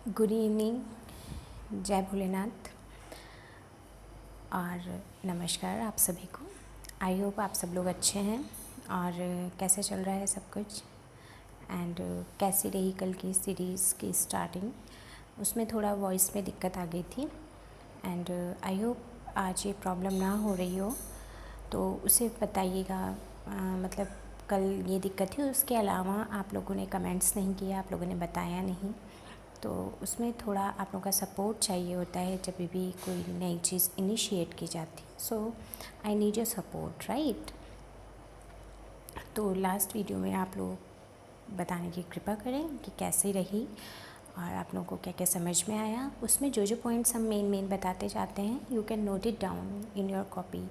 Good evening, जय भोलेनाथ और नमस्कार आप सभी को। आई होप आप सब लोग अच्छे हैं और कैसे चल रहा है सब कुछ एंड कैसी रही कल की सीरीज़ की स्टार्टिंग। उसमें थोड़ा वॉइस में दिक्कत आ गई थी एंड आई होप आज ये प्रॉब्लम ना हो रही हो, तो उसे बताइएगा। मतलब कल ये दिक्कत थी, उसके अलावा आप लोगों ने कमेंट्स नहीं किया, आप लोगों ने बताया नहीं, तो उसमें थोड़ा आप लोगों का सपोर्ट चाहिए होता है जब भी कोई नई चीज़ इनिशिएट की जाती है। So I need your support, right. तो लास्ट वीडियो में आप लोग बताने की कृपा करें कि कैसे रही और आप लोगों को क्या क्या समझ में आया। उसमें जो जो पॉइंट्स हम मेन बताते जाते हैं, you can note it down in your copy.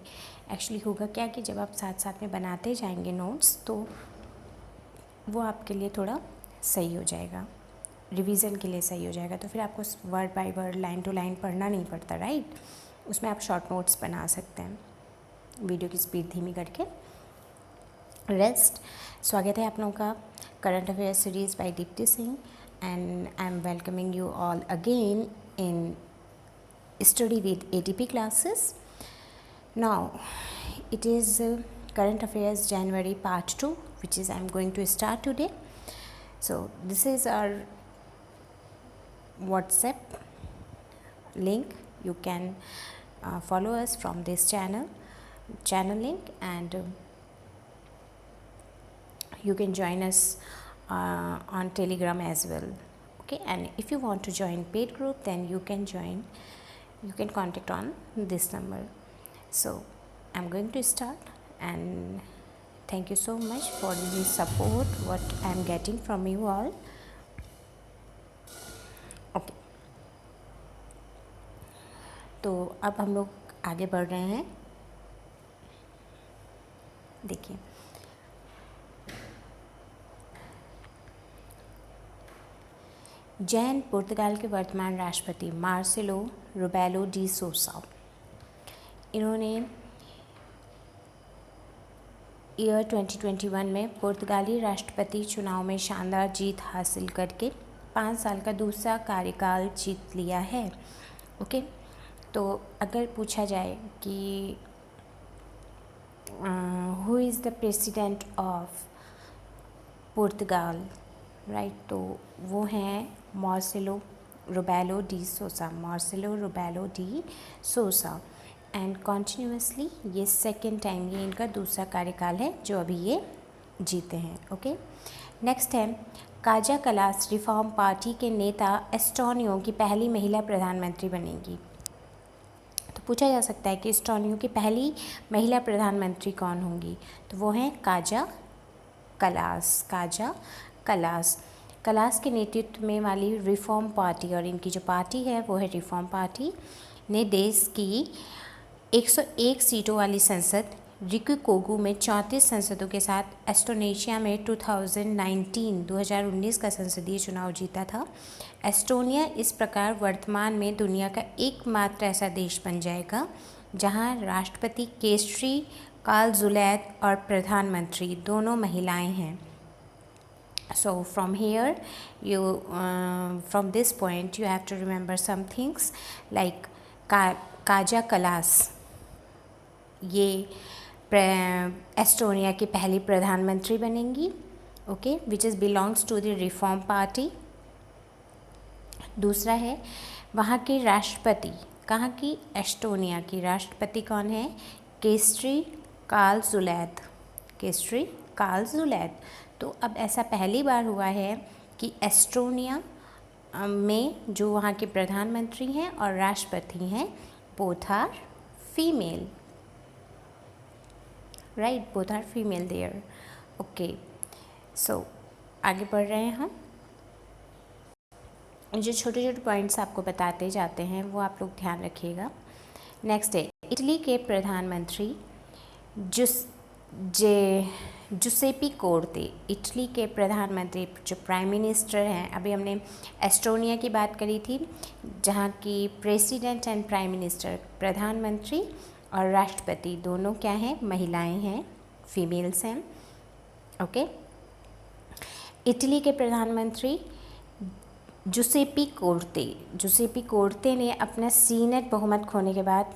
Actually होगा क्या कि जब आप साथ साथ में बनाते जाएंगे नोट्स, तो वो आपके लिए थोड़ा सही हो जाएगा, रिवीजन के लिए सही हो जाएगा। तो फिर आपको word by word, line to line पढ़ना नहीं पड़ता, राइट। उसमें आप शॉर्ट नोट्स बना सकते हैं वीडियो की स्पीड धीमी करके। स्वागत है आप लोगों का current affair series by Deepti Singh and I am welcoming you all again in study with ATP classes. Now it is current affairs January part 2, which is I am going to start today. So this is our WhatsApp link. You can follow us from this channel link, and you can join us on Telegram as well. Okay, and if you want to join paid group, then you can contact on this number. So I'm going to start, and thank you so much for the support what I'm getting from you all. Okay, तो अब हम लोग आगे बढ़ रहे हैं। देखिए, जैन पुर्तगाल के वर्तमान राष्ट्रपति मार्सेलो रुबेलो डी सोसा, इन्होंने ईयर 2021 में पुर्तगाली राष्ट्रपति चुनाव में शानदार जीत हासिल करके 5 साल का दूसरा कार्यकाल जीत लिया है। ओके, तो अगर पूछा जाए कि who is the president of Portugal, right, तो वो हैं मार्सेलो रुबेलो डी सोसा एंड कॉन्टीन्यूसली ये सेकेंड टाइम, ये इनका दूसरा कार्यकाल है जो अभी ये जीते हैं। ओके, नेक्स्ट है काजा कलास रिफॉर्म पार्टी के नेता एस्टोनियो की पहली महिला प्रधानमंत्री बनेगी। तो पूछा जा सकता है कि एस्टोनियो की पहली महिला प्रधानमंत्री कौन होंगी, तो वो हैं काजा कलास के नेतृत्व में वाली रिफॉर्म पार्टी, और इनकी जो पार्टी है वो है रिफॉर्म पार्टी, ने देश की 101 सीटों वाली संसद रिकुकोगु में 34 सांसदों के साथ एस्टोनेशिया में 2019 का संसदीय चुनाव जीता था। एस्टोनिया इस प्रकार वर्तमान में दुनिया का एकमात्र ऐसा देश बन जाएगा जहां राष्ट्रपति केसरी कालजुलैद और प्रधानमंत्री दोनों महिलाएं हैं। So from here from this point you have to remember some things like Kaja Kallas, ये एस्टोनिया की पहली प्रधानमंत्री बनेंगी। Okay, which is belongs to the Reform Party. दूसरा है वहाँ के राष्ट्रपति, कहाँ की, एस्टोनिया की राष्ट्रपति कौन है, केसरी कालजुलैद। तो अब ऐसा पहली बार हुआ है कि एस्टोनिया में जो वहाँ के प्रधानमंत्री हैं और राष्ट्रपति हैं, both are female, right, both are female there. Okay, so आगे बढ़ रहे हैं हम। जो छोटे छोटे पॉइंट्स आपको बताते जाते हैं वो आप लोग ध्यान रखिएगा। नेक्स्ट है इटली के प्रधानमंत्री जुसेपी कोंते, इटली के प्रधानमंत्री जो प्राइम मिनिस्टर हैं। अभी हमने एस्टोनिया की बात करी थी जहाँ की प्रेसिडेंट एंड प्राइम मिनिस्टर, प्रधानमंत्री और राष्ट्रपति दोनों क्या हैं, महिलाएं हैं, फीमेल्स हैं। ओके, इटली के प्रधानमंत्री जुसेपी कोर्ते ने अपना सीनेट बहुमत खोने के बाद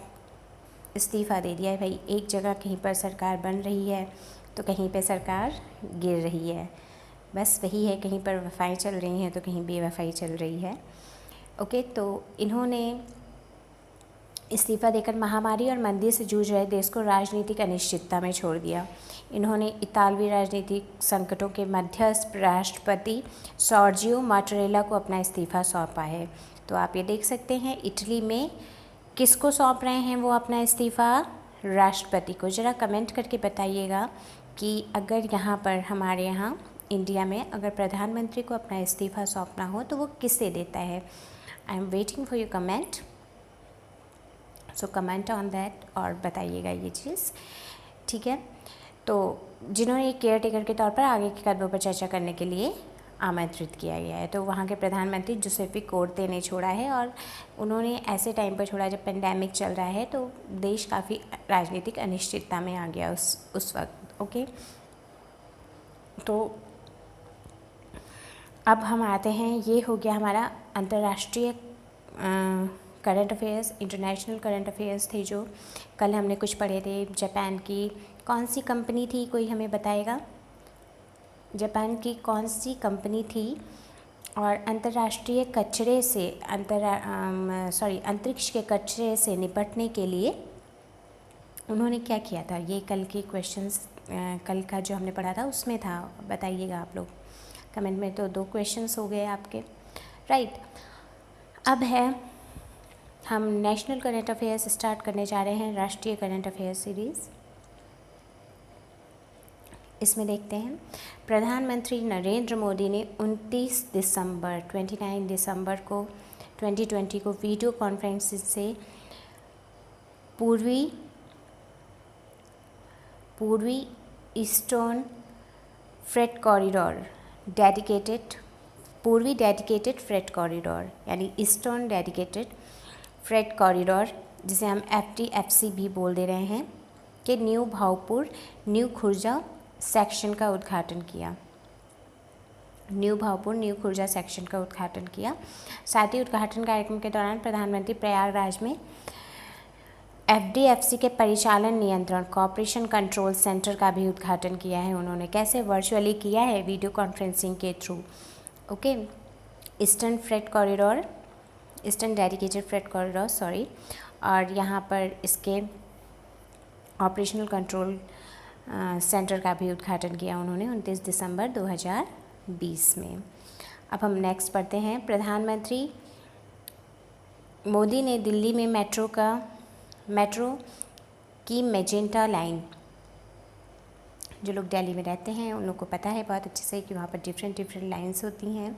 इस्तीफ़ा दे दिया है। भाई एक जगह कहीं पर सरकार बन रही है तो कहीं पे सरकार गिर रही है, बस वही है, कहीं पर वफ़ाएँ चल रही हैं तो कहीं बेवफ़ाई चल रही है। ओके, तो इन्होंने इस्तीफ़ा देकर महामारी और मंदी से जूझ रहे देश को राजनीतिक अनिश्चितता में छोड़ दिया। इन्होंने इतालवी राजनीतिक संकटों के मध्यस्थ राष्ट्रपति सॉर्जियो माट्टारेला को अपना इस्तीफ़ा सौंपा है। तो आप ये देख सकते हैं इटली में किसको सौंप रहे हैं वो अपना इस्तीफ़ा? राष्ट्रपति को। ज़रा कमेंट करके बताइएगा कि अगर यहाँ पर हमारे यहाँ इंडिया में अगर प्रधानमंत्री को अपना इस्तीफ़ा सौंपना हो तो वो किससे देता है? I am waiting for your comment, so comment on that और बताइएगा ये चीज़, ठीक है। तो जिन्होंने केयर टेकर के तौर पर आगे के कदमों पर चर्चा करने के लिए आमंत्रित किया गया है, तो वहाँ के प्रधानमंत्री जुसेपी कोर्ते ने छोड़ा है और उन्होंने ऐसे टाइम पर छोड़ा जब पेंडेमिक चल रहा है, तो देश काफ़ी राजनीतिक अनिश्चितता में आ गया उस वक्त। ओके, तो अब हम आते हैं, ये हो गया हमारा अंतर्राष्ट्रीय current affairs. International current affairs थे जो कल हमने कुछ पढ़े थे। जापान की कौन सी कंपनी थी, कोई हमें बताएगा? जापान की कौन सी कंपनी थी और अंतर्राष्ट्रीय कचरे से अंतरिक्ष के कचरे से निपटने के लिए उन्होंने क्या किया था? ये कल के क्वेश्चंस, कल का जो हमने पढ़ा था उसमें था, बताइएगा आप लोग कमेंट में। तो 2 क्वेश्चंस हो गए आपके, राइट। अब है हम नेशनल करंट अफेयर्स स्टार्ट करने जा रहे हैं, राष्ट्रीय करंट अफेयर्स सीरीज़। इसमें देखते हैं, प्रधानमंत्री नरेंद्र मोदी ने 29 दिसंबर को 2020 को वीडियो कॉन्फ्रेंसिंग से पूर्वी eastern freight corridor dedicated freight corridor यानी ईस्टर्न डेडिकेटेड फ्रेट कॉरिडोर, जिसे हम FTFC भी बोल दे रहे हैं, कि new Bhagpur new Khurja section का उद्घाटन किया। New Bhagpur new Khurja section का उद्घाटन किया। साथ ही उद्घाटन कार्यक्रम के दौरान प्रधानमंत्री प्रयागराज में FDFC के परिचालन नियंत्रण कॉपरेशन कंट्रोल सेंटर का भी उद्घाटन किया है उन्होंने। कैसे? वर्चुअली किया है, वीडियो कॉन्फ्रेंसिंग के through. Okay, eastern dedicated freight corridor और यहाँ पर इसके ऑपरेशनल कंट्रोल सेंटर का भी उद्घाटन किया उन्होंने 29 दिसंबर 2020 में। अब हम नेक्स्ट पढ़ते हैं, प्रधानमंत्री मोदी ने दिल्ली में मेट्रो की मैजेंटा लाइन, जो लोग दिल्ली में रहते हैं उन लोग को पता है बहुत अच्छे से कि वहाँ पर डिफरेंट लाइन्स होती हैं।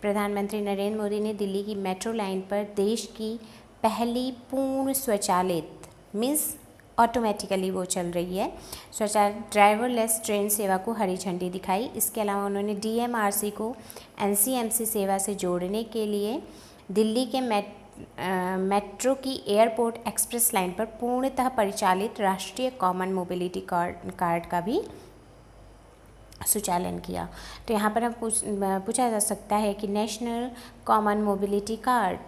प्रधानमंत्री नरेंद्र मोदी ने दिल्ली की मेट्रो लाइन पर देश की पहली पूर्ण स्वचालित मीन्स ऑटोमेटिकली वो चल रही है स्वचालित ड्राइवरलेस ट्रेन सेवा को हरी झंडी दिखाई। इसके अलावा उन्होंने DMRC को NCMC सेवा से जोड़ने के लिए दिल्ली के मेट्रो की एयरपोर्ट एक्सप्रेस लाइन पर पूर्णतः परिचालित राष्ट्रीय कॉमन मोबिलिटी कार्ड का भी सुचालन किया। तो यहाँ पर हम पूछा जा सकता है कि national common mobility card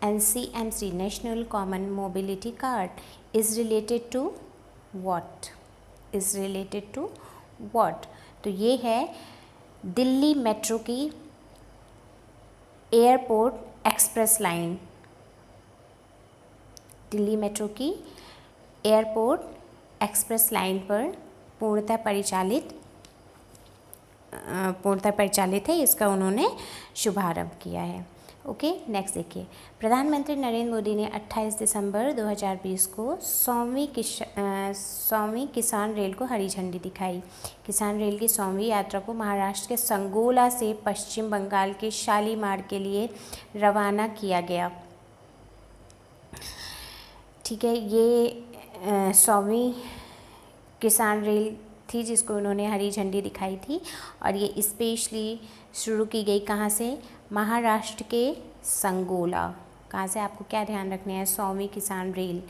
NCMC national common mobility card is related to what? तो ये है दिल्ली मेट्रो की airport express line. Delhi metro की एयरपोर्ट एक्सप्रेस लाइन पर पूर्णतः परिचालित है, इसका उन्होंने शुभारंभ किया है। ओके, नेक्स्ट देखिए, प्रधानमंत्री नरेंद्र मोदी ने 28 दिसंबर 2020 को 100वीं किसान रेल को हरी झंडी दिखाई। किसान रेल की 100वीं यात्रा को महाराष्ट्र के संगोला से पश्चिम बंगाल के शालीमार के लिए रवाना किया गया। ठीक है, ये 100वीं किसान रेल थी जिसको उन्होंने हरी झंडी दिखाई थी और ये स्पेशली शुरू की गई कहाँ से? महाराष्ट्र के संगोला। कहाँ से? आपको क्या ध्यान रखना है? 100वीं किसान रेल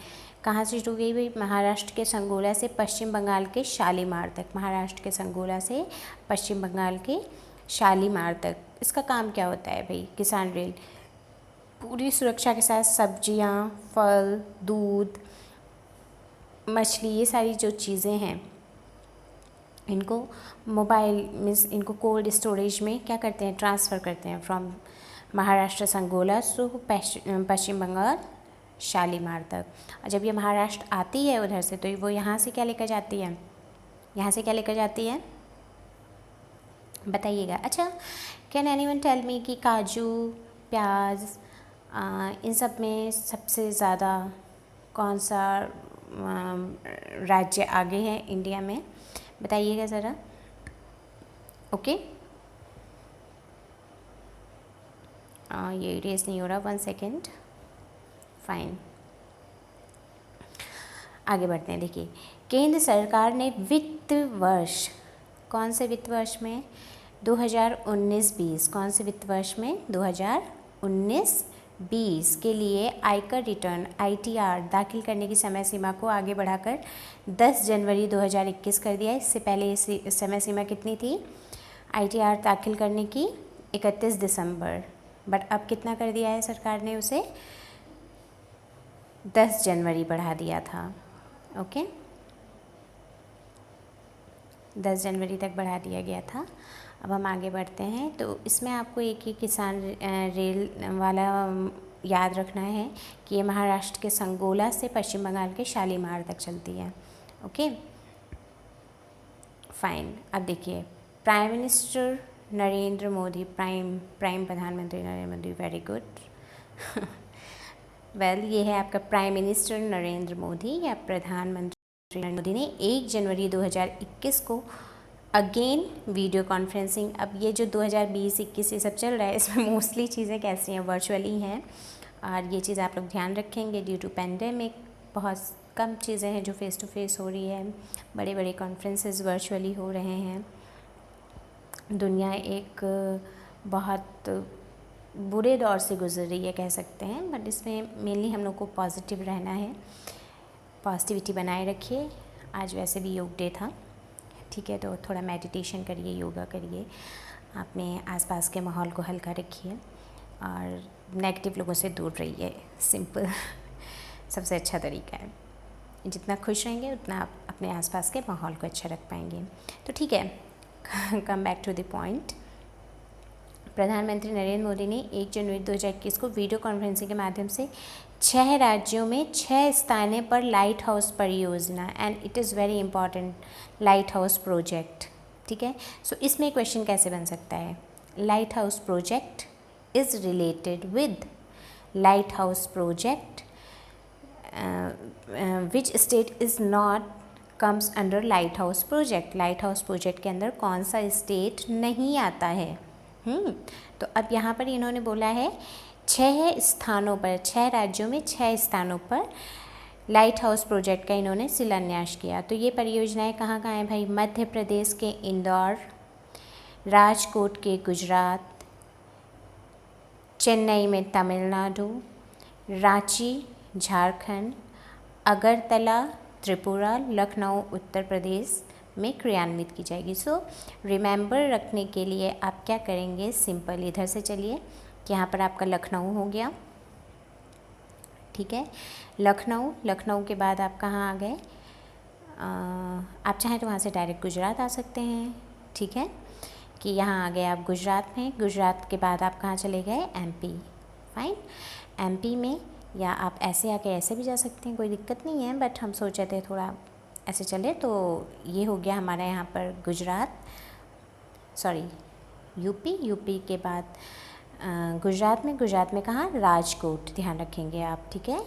कहाँ से शुरू की गई? महाराष्ट्र के संगोला से पश्चिम बंगाल के शालीमार तक। महाराष्ट्र के संगोला से पश्चिम बंगाल के शालीमार तक इसका काम क्या होता है भाई? किसान रेल पूरी सुरक्षा के साथ सब्जियां, फल, दूध, मछली, ये सारी जो चीज़ें हैं इनको मोबाइल मीन्स इनको कोल्ड स्टोरेज में क्या करते हैं, ट्रांसफ़र करते हैं फ्रॉम महाराष्ट्र संगोला टू पश्चिम बंगाल शालीमार तक। और जब ये महाराष्ट्र आती है उधर से, तो वो यहाँ से क्या लेकर जाती है, यहाँ से क्या लेकर जाती है बताइएगा। अच्छा, कैन एनीवन टेल मी कि काजू, प्याज, इन सब में सबसे ज़्यादा कौन सा राज्य आगे है इंडिया में, बताइएगा ज़रा। ओके, ये इरेज नहीं हो रहा, 1 सेकेंड, फाइन, आगे बढ़ते हैं। देखिए, केंद्र सरकार ने वित्त वर्ष, कौन से वित्त वर्ष में, 2019-20, कौन से वित्त वर्ष में, 2019-20 के लिए आयकर रिटर्न ITR दाखिल करने की समय सीमा को आगे बढ़ाकर 10 जनवरी 2021 कर दिया। इससे पहले इस समय सीमा कितनी थी ITR दाखिल करने की, 31 दिसंबर, बट अब कितना कर दिया है सरकार ने, उसे 10 जनवरी बढ़ा दिया था। ओके, 10 जनवरी तक बढ़ा दिया गया था। अब हम आगे बढ़ते हैं। तो इसमें आपको एक ही किसान रेल वाला याद रखना है कि ये महाराष्ट्र के संगोला से पश्चिम बंगाल के शालीमार तक चलती है। Okay, fine. अब देखिए, prime minister Narendra Modi, prime प्रधानमंत्री Narendra Modi, very good well, ये है आपका प्राइम मिनिस्टर नरेंद्र मोदी या प्रधानमंत्री नरेंद्र मोदी ने 1 जनवरी 2021 को अगेन वीडियो कॉन्फ्रेंसिंग। अब ये जो 2020-21 ये सब चल रहा है, इसमें मोस्टली चीज़ें कैसी हैं, वर्चुअली हैं, और ये चीज़ आप लोग ध्यान रखेंगे। ड्यू टू पेंडेमिक बहुत कम चीज़ें हैं जो फेस टू फेस हो रही है, बड़े बड़े कॉन्फ्रेंसेस वर्चुअली हो रहे हैं। दुनिया एक बहुत बुरे दौर से गुजर रही है कह सकते हैं, बट इसमें मेनली हम लोग को पॉजिटिव रहना है, पॉजिटिविटी बनाए रखिए। आज वैसे भी योग डे था, ठीक है, तो थोड़ा मेडिटेशन करिए, योगा करिए, अपने आसपास के माहौल को हल्का रखिए और नेगेटिव लोगों से दूर रहिए। सिंपल सबसे अच्छा तरीका है। जितना खुश रहेंगे उतना आप अपने आसपास के माहौल को अच्छा रख पाएंगे। तो ठीक है, come back to the point. प्रधानमंत्री नरेंद्र मोदी ने 1 जनवरी 2021 को वीडियो कॉन्फ्रेंसिंग के माध्यम से 6 राज्यों में 6 स्थानों पर लाइट हाउस परियोजना, and it is very important, light house project, ठीक है। सो इसमें क्वेश्चन कैसे बन सकता है, light house project is related with light house project which state is not comes under light house project. Light house project के अंदर कौन सा स्टेट नहीं आता है। तो अब यहाँ पर इन्होंने बोला है 6 स्थानों पर, 6 राज्यों में 6 स्थानों पर लाइट हाउस प्रोजेक्ट का इन्होंने शिलान्यास किया। तो ये परियोजनाएं कहाँ कहाँ हैं भाई, मध्य प्रदेश के इंदौर, राजकोट के गुजरात, चेन्नई में तमिलनाडु, रांची झारखंड, अगरतला त्रिपुरा, लखनऊ उत्तर प्रदेश में क्रियान्वित की जाएगी। सो रिमेंबर रखने के लिए आप क्या करेंगे, सिंपल इधर से चलिए कि यहाँ पर आपका लखनऊ हो गया, ठीक है। लखनऊ के बाद आप कहाँ आ गए, आप चाहें तो वहाँ से डायरेक्ट गुजरात आ सकते हैं, ठीक है, कि यहाँ आ गए आप गुजरात में। गुजरात के बाद आप कहाँ चले गए, MP, फाइन। MP में या आप ऐसे आके ऐसे भी जा सकते हैं, कोई दिक्कत नहीं है, बट हम सोचे थे थोड़ा ऐसे चले। तो ये हो गया हमारा यहाँ पर गुजरात, सॉरी यूपी के बाद गुजरात में कहाँ, राजकोट, ध्यान रखेंगे आप, ठीक है,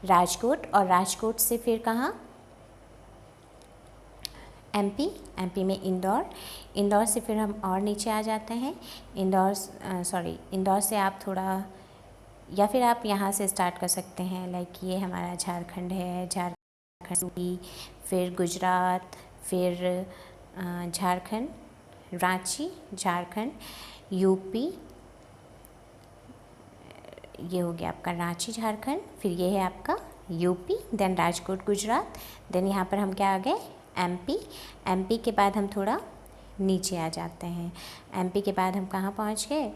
राजकोट। और राजकोट से फिर कहाँ, MP में इंदौर से फिर हम और नीचे आ जाते हैं। इंदौर से आप थोड़ा, या फिर आप यहाँ से स्टार्ट कर सकते हैं, लाइक ये हमारा झारखंड है, झारखंड, फिर गुजरात, फिर झारखंड, रांची झारखंड, यूपी, ये हो गया आपका रांची झारखंड, फिर ये है आपका UP, then Rajkot Gujarat, then यहाँ पर हम क्या आ गए, MP के बाद हम थोड़ा नीचे आ जाते हैं। एमपी के बाद हम कहाँ पहुँच गए,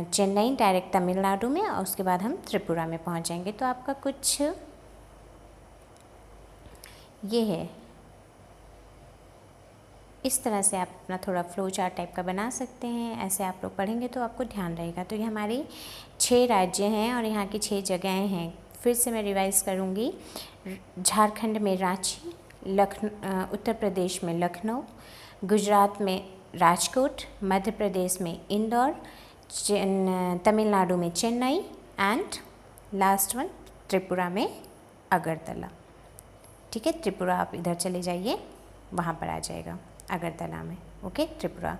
चेन्नई, डायरेक्ट तमिलनाडु में, और उसके बाद हम त्रिपुरा में पहुँच जाएंगे। तो आपका कुछ ये है, इस तरह से आप अपना थोड़ा फ्लो चार्ट टाइप का बना सकते हैं। ऐसे आप लोग पढ़ेंगे तो आपको ध्यान रहेगा। तो ये हमारी 6 राज्य हैं और यहाँ की 6 जगहें हैं। फिर से मैं रिवाइज़ करूँगी। झारखंड में रांची, उत्तर प्रदेश में लखनऊ, गुजरात में राजकोट, मध्य प्रदेश में इंदौर, तमिलनाडु में Chennai, and last one Tripura में अगरतला। ठीक है, त्रिपुरा आप इधर चले जाइए, वहाँ पर आ जाएगा अगरतला में। ओके, त्रिपुरा।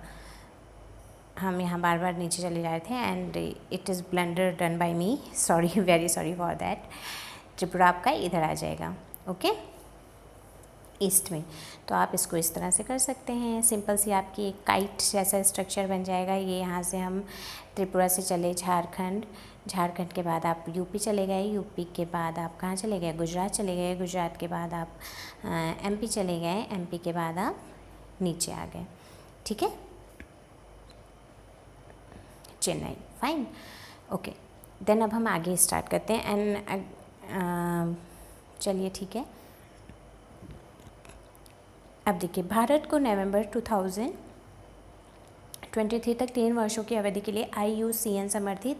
हम यहाँ बार बार नीचे चले जा रहे थे and it is blunder done by me, sorry, very sorry for that. Tripura आपका इधर आ जाएगा। ओके, ईस्ट में। तो आप इसको इस तरह से कर सकते हैं। सिंपल सी आपकी एक काइट जैसा स्ट्रक्चर बन जाएगा। ये यहाँ से हम त्रिपुरा से चले झारखंड, झारखंड के बाद आप यूपी चले गए, यूपी के बाद आप कहाँ चले गए, गुजरात चले गए, गुजरात के बाद आप एमपी चले गए, एमपी के बाद आप नीचे आ गए। ठीक है, चेन्नई। Fine, okay. देन अब हम आगे स्टार्ट करते हैं एंड चलिए ठीक है। अब देखिए, भारत को नवंबर 2023 तक 3 वर्षों की अवधि के लिए IUCN समर्थित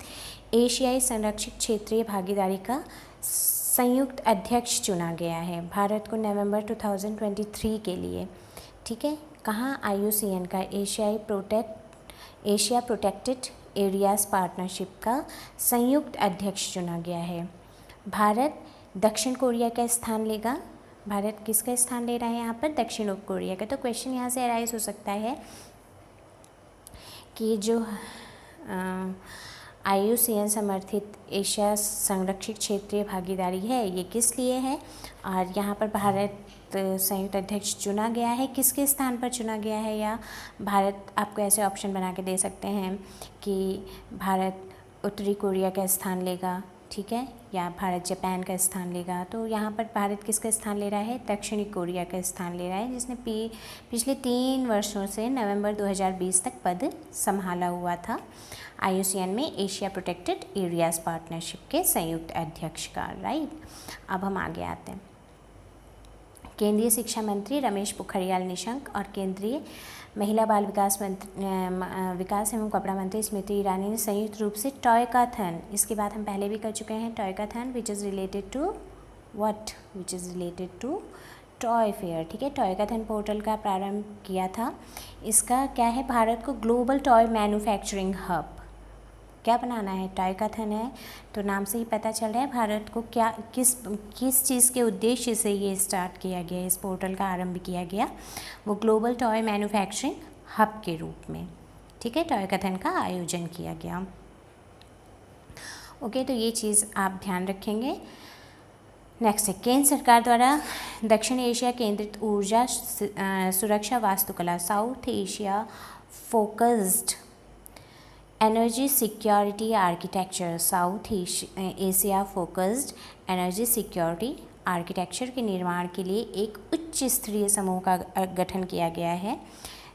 एशियाई संरक्षित क्षेत्रीय भागीदारी का संयुक्त अध्यक्ष चुना गया है। भारत को नवंबर 2023 के लिए, ठीक है, कहाँ IUCN का एशिया प्रोटेक्टेड एरियाज पार्टनरशिप का संयुक्त अध्यक्ष चुना गया है। भारत दक्षिण कोरिया का स्थान लेगा। भारत किसका स्थान ले रहा है यहाँ पर, दक्षिण कोरिया का। तो क्वेश्चन यहाँ से अराइज हो सकता है कि जो IUCN समर्थित एशिया संरक्षित क्षेत्रीय भागीदारी है, ये किस लिए है, और यहाँ पर भारत संयुक्त अध्यक्ष चुना गया है, किसके स्थान पर चुना गया है, या भारत, आपको ऐसे ऑप्शन बना के दे सकते हैं कि भारत उत्तरी कोरिया का स्थान लेगा, ठीक है, या भारत जापान का स्थान लेगा। तो यहाँ पर भारत किसका स्थान ले रहा है, दक्षिणी कोरिया का स्थान ले रहा है, जिसने पिछले 3 वर्षों से नवंबर 2020 तक पद संभाला हुआ था IUCN में एशिया प्रोटेक्टेड एरियाज पार्टनरशिप के संयुक्त अध्यक्ष का। राइट, अब हम आगे आते हैं। केंद्रीय शिक्षा मंत्री रमेश पोखरियाल निशंक और केंद्रीय महिला बाल विकास एवं कपड़ा मंत्री स्मृति ईरानी ने संयुक्त रूप से टॉयकाथन, इसके बाद हम पहले भी कर चुके हैं, toycathon which is related to what, which is related to toy fair. ठीक है, टॉयकाथन पोर्टल का प्रारंभ किया था। इसका क्या है, भारत को ग्लोबल टॉय मैन्युफैक्चरिंग हब क्या बनाना है, टॉयकाथन है, तो नाम से ही पता चल रहा है भारत को क्या किस चीज़ के उद्देश्य से ये स्टार्ट किया गया, इस पोर्टल का आरंभ किया गया, वो ग्लोबल टॉय मैन्युफैक्चरिंग हब के रूप में। ठीक है, टॉयकाथन का आयोजन किया गया। ओके, तो ये चीज़ आप ध्यान रखेंगे। नेक्स्ट है, केंद्र सरकार द्वारा दक्षिण एशिया केंद्रित ऊर्जा सुरक्षा वास्तुकला south Asia focused energy security architecture, south Asia focused energy security architecture के निर्माण के लिए एक उच्च स्तरीय समूह का गठन किया गया है।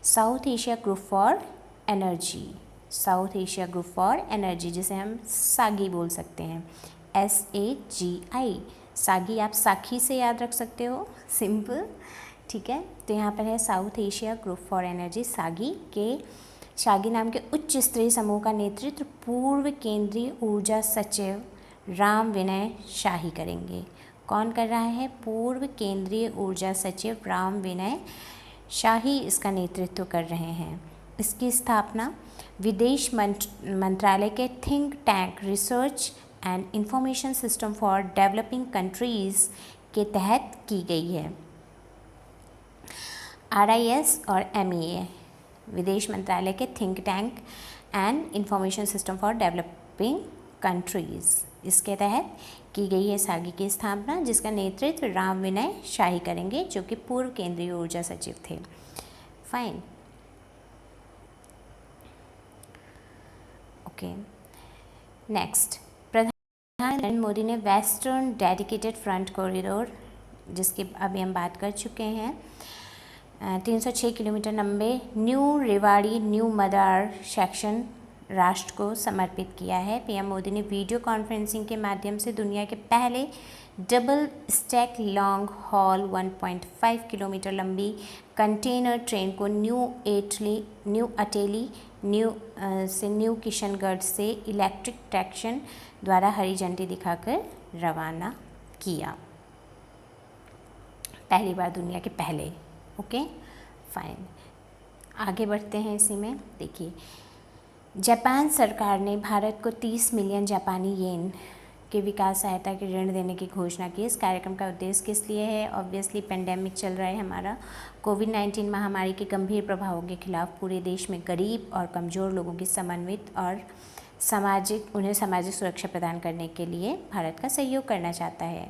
South Asia group for energy, south Asia group for energy, जिसे हम सागी बोल सकते हैं, SAGI। सागी आप साखी से याद रख सकते हो, सिंपल। ठीक है, तो यहाँ पर है South Asia group for energy, सागी नाम के उच्च स्तरीय समूह का नेतृत्व पूर्व केंद्रीय ऊर्जा सचिव राम विनय शाही करेंगे। कौन कर रहा है, पूर्व केंद्रीय ऊर्जा सचिव राम विनय शाही इसका नेतृत्व कर रहे हैं। इसकी स्थापना विदेश मंत्रालय के think tank research and information system for developing countries के तहत की गई है। RIS और MEA विदेश मंत्रालय के think tank and information system for developing countries, इसके तहत की गई है सागी की स्थापना, जिसका नेतृत्व राम विनय शाही करेंगे, जो कि पूर्व केंद्रीय ऊर्जा सचिव थे। Fine, okay. नेक्स्ट, प्रधानमंत्री नरेंद्र मोदी ने वेस्टर्न डेडिकेटेड फ्रंट कॉरिडोर, जिसकी अभी हम बात कर चुके हैं, 306 किलोमीटर लंबे न्यू रेवाड़ी न्यू मदार सेक्शन राष्ट्र को समर्पित किया है। पीएम मोदी ने वीडियो कॉन्फ्रेंसिंग के माध्यम से दुनिया के पहले double stack long haul 1.5 kilometre लंबी कंटेनर ट्रेन को न्यू अटेली न्यू किशनगढ़ से इलेक्ट्रिक ट्रैक्शन द्वारा हरी झंडी दिखाकर रवाना किया। पहली बार दुनिया के पहले। ओके फाइन, आगे बढ़ते हैं। इसी में देखिए, जापान सरकार ने भारत को 30 मिलियन जापानी येन के विकास सहायता के ऋण देने की घोषणा की। इस कार्यक्रम का उद्देश्य किस लिए है? ऑब्वियसली पेंडेमिक चल रहा है हमारा, कोविड-19 महामारी के गंभीर प्रभावों के खिलाफ पूरे देश में गरीब और कमज़ोर लोगों की समन्वित और उन्हें सामाजिक सुरक्षा प्रदान करने के लिए भारत का सहयोग करना चाहता है।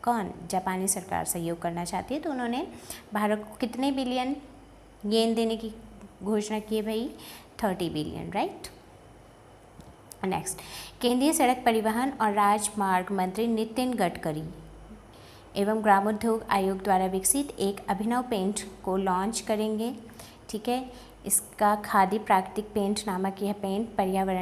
कौन? जापानी सरकार सहयोग करना चाहती है, तो उन्होंने भारत को कितने बिलियन येन देने की घोषणा की है भाई? 30 बिलियन, राइट। नेक्स्ट, केंद्रीय सड़क परिवहन और राजमार्ग मंत्री नितिन गडकरी एवं ग्रामोद्योग आयोग द्वारा विकसित एक अभिनव पेंट को लॉन्च करेंगे। ठीक है, इसका खादी प्राकृतिक पेंट नामक यह पेंट पर्यावरण